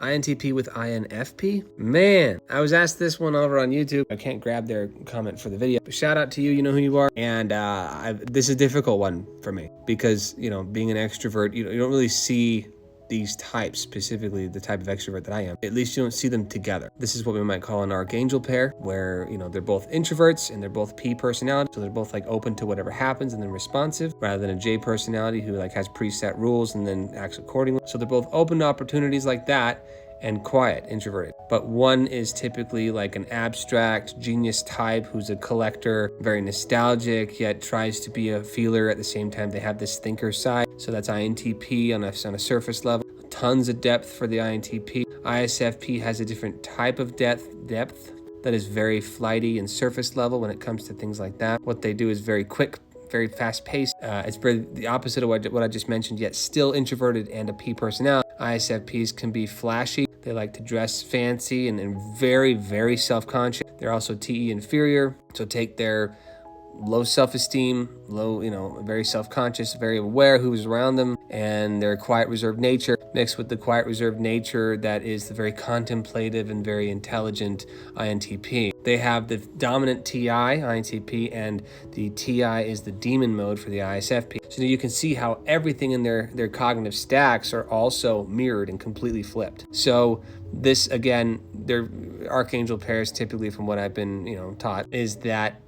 INTP with INFP? Man, I was asked this one over on YouTube. I can't grab their comment for the video, but shout out to you, you know who you are. And this is a difficult one for me because, you know, being an extrovert, you don't really see these types, specifically the type of extrovert that I am. At least you don't see them together. This is what we might call an archangel pair, where, you know, they're both introverts and they're both P personality. So they're both like open to whatever happens and then responsive, rather than a J personality who like has preset rules and then acts accordingly. So they're both open to opportunities like that and quiet, introverted. But one is typically like an abstract genius type who's a collector, very nostalgic, yet tries to be a feeler at the same time. They have this thinker side. So that's INTP on a surface level. Tons of depth for the INTP. ISFP has a different type of depth that is very flighty and surface level when it comes to things like that. What they do is very quick, very fast paced. It's very the opposite of what I just mentioned, yet still introverted and a P personality. ISFPs can be flashy. They like to dress fancy and very, very self-conscious. They're also TE inferior, so take their low self-esteem, very self-conscious, very aware who's around them, and their quiet, reserved nature mixed with the quiet, reserved nature that is the very contemplative and very intelligent INTP. They have the dominant TI, INTP, and the TI is the demon mode for the ISFP. So you can see how everything in their cognitive stacks are also mirrored and completely flipped. So this, again, their archangel pairs, typically from what I've been, taught, is that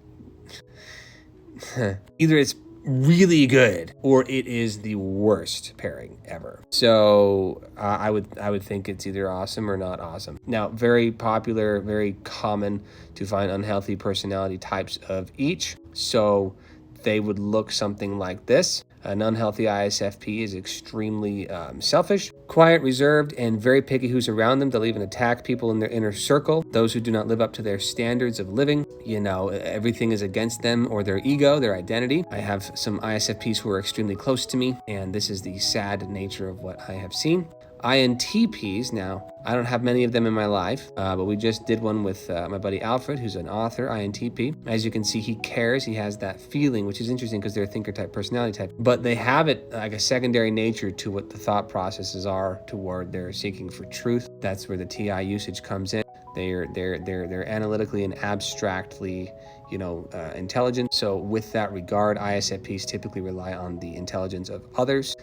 either it's really good or it is the worst pairing ever. So I would think it's either awesome or not awesome. Now, very popular, very common to find unhealthy personality types of each. So they would look something like this. An unhealthy ISFP is extremely selfish, quiet, reserved, and very picky who's around them. They'll even attack people in their inner circle, those who do not live up to their standards of living. Everything is against them or their ego, their identity. I have some ISFPs who are extremely close to me, and this is the sad nature of what I have seen. INTPs, now, I don't have many of them in my life, but we just did one with my buddy Alfred, who's an author, INTP. As you can see, he cares, he has that feeling, which is interesting because they're a thinker type, personality type, but they have it like a secondary nature to what the thought processes are toward their seeking for truth. That's where the TI usage comes in. They're analytically and abstractly, intelligent. So with that regard, ISFPs typically rely on the intelligence of others.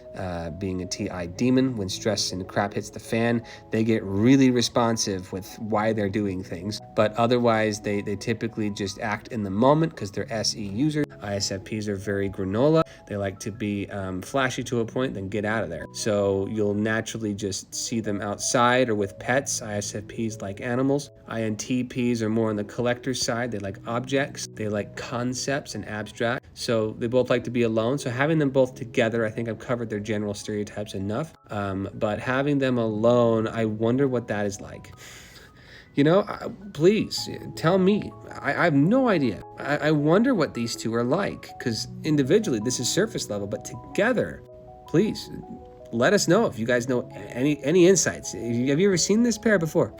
Being a TI demon, when stress and crap hits the fan, they get really responsive with why they're doing things. But otherwise, they typically just act in the moment because they're SE users. ISFPs are very granola. They like to be flashy to a point, then get out of there. So you'll naturally just see them outside or with pets. ISFPs like animals. INTPs are more on the collector side. They like objects. They like concepts and abstract. So they both like to be alone. So having them both together, I think I've covered their general stereotypes enough. But having them alone, I wonder what that is like. Please tell me. I have no idea. I wonder what these two are like, because individually this is surface level, but together, please let us know if you guys know any insights. Have you ever seen this pair before?